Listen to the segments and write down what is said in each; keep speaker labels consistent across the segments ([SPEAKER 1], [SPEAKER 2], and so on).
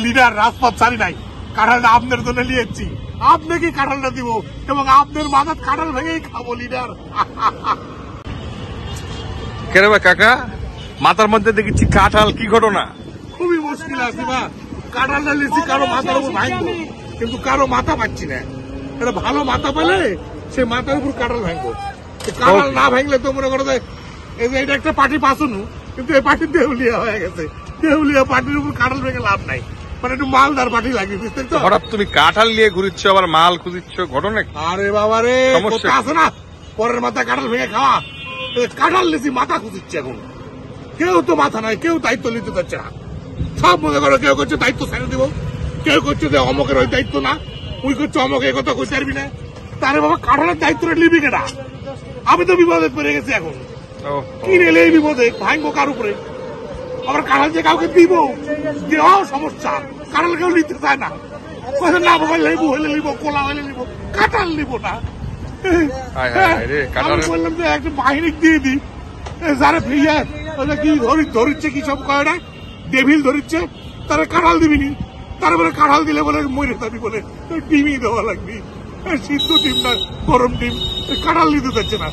[SPEAKER 1] Leader রাজপথ ছাড়ি নাই, কাঁঠালটা আপনার জন্য নিয়েছি, আপনাকে কাঁঠালটা দিব এবং আপনার মাথার কাঁঠাল ভেঙেই খাবো লিডার।
[SPEAKER 2] কেরে ভাই কাকা, মাথার মধ্যে দেখেছি কাঁঠাল, কি ঘটনা?
[SPEAKER 1] খুবই মুশকিল আছে বা, কাঁঠালটা নিয়েছি কারো মাথার উপর ভাঙবো, কিন্তু কারো মাথা পাচ্ছি না। এটা ভালো মাথা পেলে সে মাথার উপর কাঁঠাল ভাঙবো, কাঁঠাল না ভাঙলে তো মনে করো যে এই যে এটা একটা পার্টি পাসুনু, কিন্তু এই পার্টি দেউলিয়া হয়ে গেছে। দেউলিয়া পার্টির উপর কাঁঠাল ভেঙে লাভ নাই, মানে একটু মালদার পার্টি লাগিয়ে বুঝতে তো।
[SPEAKER 2] হঠাৎ তুমি কাঁঠাল নিয়ে ঘুরিচ্ছ, আবার মাল খুঁজিচ্ছ, ঘটনা?
[SPEAKER 1] আরে বাবা রে, আছে না পরের মাথা কাঁঠাল ভেঙে খাওয়া, কাঁঠাল লিছি মাথা খুঁজিচ্ছে এখন। কেউ তো মাথা নাই, কেউ দায়িত্ব নিতে চাচ্ছে না। সব মনে করো কেউ করছে দায়িত্ব ছেড়ে দিব, কেউ করছে যে অমকের ওই দায়িত্ব না, ওই করছে অমকে কথা কই পারবি না। তারে বাবা কাঁঠালের দায়িত্বটা নিবি কেটা? আমি তো বিপদে পড়ে গেছি এখন, কি রেলে এই বিপদে ভাঙবো কার উপরে? আবার কাঁঠাল যে কাউকে দিব, দেওয়াও সমস্যা, কাঁঠাল কেউ নিতে চায় না। না বাবা লেবু হলে নিবো, কোলা হলে নিবো, কাঁঠাল নিবো না। আমি বললাম যে একটা বাহিনী দিয়ে দিই, যারা ফিরিয়ে কি ধরিচ্ছে কি সব কয় না, ডেভিল ধরিচ্ছে, তারা কাঁঠাল দিবিনি, তারপরে কাঁঠাল দিলে বলে মরে যাবি, বলে ডিমই দেওয়া লাগবে, সিদ্ধ ডিম না গরম ডিম, কাঁঠাল নিতে যাচ্ছে না।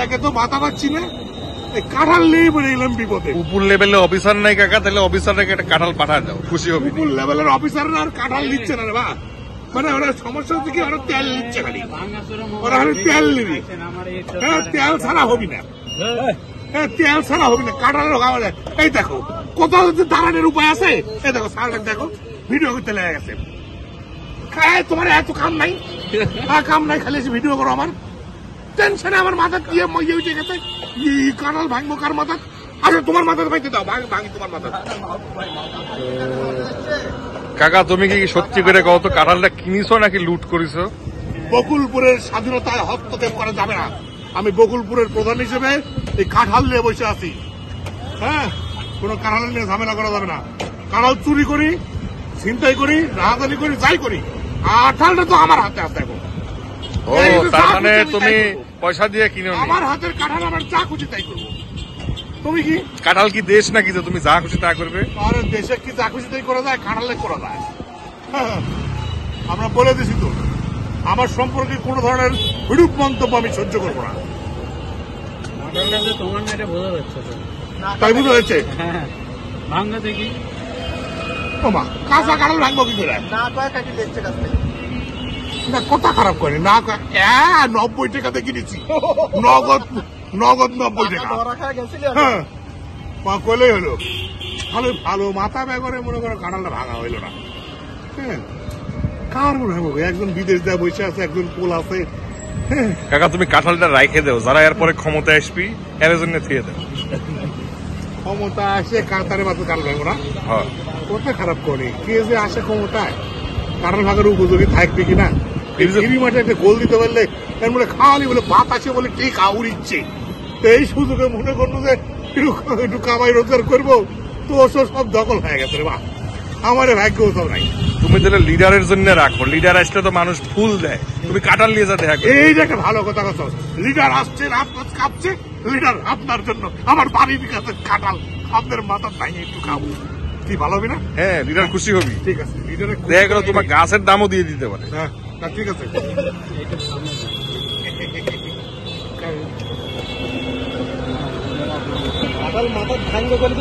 [SPEAKER 1] একে তো মাথা পাচ্ছি না, কাঁঠাল নিয়ে বলে এলাম বিপদে।
[SPEAKER 2] উপর লেভেলে অফিসার নাই কাকা, তাহলে অফিসারকে একটা কাঁঠাল পাঠা দাও, খুশি হবে।
[SPEAKER 1] উপর লেভেলের অফিসাররা আর কাঁঠাল নিচ্ছে না রে বা, মানে ওরা সমস্যা হচ্ছে কি, ওরা তেল নিচ্ছে খালি, ওরা খালি তেল নিবি, তেল ছাড়া হবি না, তেল ছাড়া হবি না, কাঁঠালের খাওয়া যায়। এই দেখো কোথাও যদি দাঁড়ানোর উপায় আছে, এই দেখো সারাটা দেখো ভিডিও করতে লেগে গেছে। তোমার এত কাম নাই, কাম নাই, খালি এসে ভিডিও করো। আমার টেনশনে আমার মাথা ইয়ে উঠে গেছে, কাঁঠাল ভাঙবো কার মাথা? আচ্ছা তোমার মাথাতে ভাঙতে দাও, ভাঙি তোমার মাথা।
[SPEAKER 2] কাকা তুমি কি সত্যি করে কও তো, কাঁঠালটা কিনিছো নাকি লুট করিছো?
[SPEAKER 1] বকুলপুরের স্বাধীনতায় হস্তক্ষেপ করা যাবে না। আমি বকুলপুরের প্রধান হিসেবে এই কাঁঠাল নিয়ে বসে আছি। হ্যাঁ, কোনো কাঁঠাল নিয়ে ঝামেলা করা যাবে না। কাঁঠাল চুরি করি, ছিনতাই করি, রাহাজানি করি, যাই করি, কাঁঠালটা তো আমার হাতে আছে এখন।
[SPEAKER 2] ও তার মানে তুমি পয়সা দিয়ে কিনো?
[SPEAKER 1] আমার হাতের কাঁঠাল, আমার যা খুশি তাই করবো। তুমি কি
[SPEAKER 2] কাঁঠাল কি দেশ নাকি যে তুমি যা খুশি তা করবে?
[SPEAKER 1] আরে দেশে কি যা খুশি তাই করা যায়, কাঁঠালে করা যায়। আমরা বলে দিছি তো, আমার সম্পর্কে কোন ধরনের বিরূপ মন্তব্য আমি সহ্য করবো না।
[SPEAKER 3] তোমার না এটা বোঝা যাচ্ছে,
[SPEAKER 1] তাই বোঝা যাচ্ছে।
[SPEAKER 3] ভাঙা দেখি
[SPEAKER 1] কাঁচা কাঁঠাল ভাঙবো কি করে? না কথা খারাপ করেনি, না 90 টাকাতে কিনেছি, নগদ 90 টাকা। হ্যাঁ কলেই হলো, ভালো ভালো মাথা ব্যাগরে মনে করো কাঁঠালটা ভাঙা হইলো না। হ্যাঁ, কার মনে হবে একজন বিদেশ দেওয়া বসে আছে, একজন কোল আছে।
[SPEAKER 2] কাকা তুমি কাঁঠালটা রাইখে দেও, যারা এরপরে ক্ষমতা আসবি এর জন্য থিয়ে দেও।
[SPEAKER 1] ক্ষমতা আসে কাঁটারে মাত্র কাঁঠাল ভাঙবো না, কথা খারাপ করে। কে যে আসে ক্ষমতায়, কাঁঠাল ভাঙার উপযোগী থাকবে কিনা? মাঠে একটা গোল দিতে পারলে তার মনে খাওয়ালি বলে ভাত আসে বলে ঠিক উড়িচ্ছে, তো এই সুযোগে মনে করলো যে একটু কামাই রোজগার করবো, তো সব দখল হয়ে গেছে রে বা, আমার ভাগ্য সব নাই।
[SPEAKER 2] তুমি তাহলে লিডারের জন্য রাখো, লিডার আসলে তো মানুষ ফুল দেয়, তুমি কাঁঠাল নিয়ে যা দেখা।
[SPEAKER 1] এই যে একটা ভালো কথা কথা, লিডার আসছে, রাত কাঁপছে, লিডার আপনার জন্য আমার বাড়ির কাছে কাঁঠাল, আপনার মাথার নাই একটু খাবো, কি ভালো হবে না?
[SPEAKER 2] হ্যাঁ, লিডার খুশি হবি।
[SPEAKER 1] ঠিক আছে, লিডারের
[SPEAKER 2] দেখা গেল তোমার গাছের দামও দিয়ে দিতে পারে।
[SPEAKER 1] হ্যাঁ ঠিক আছে।
[SPEAKER 3] মাথার ভাঙ্গ করে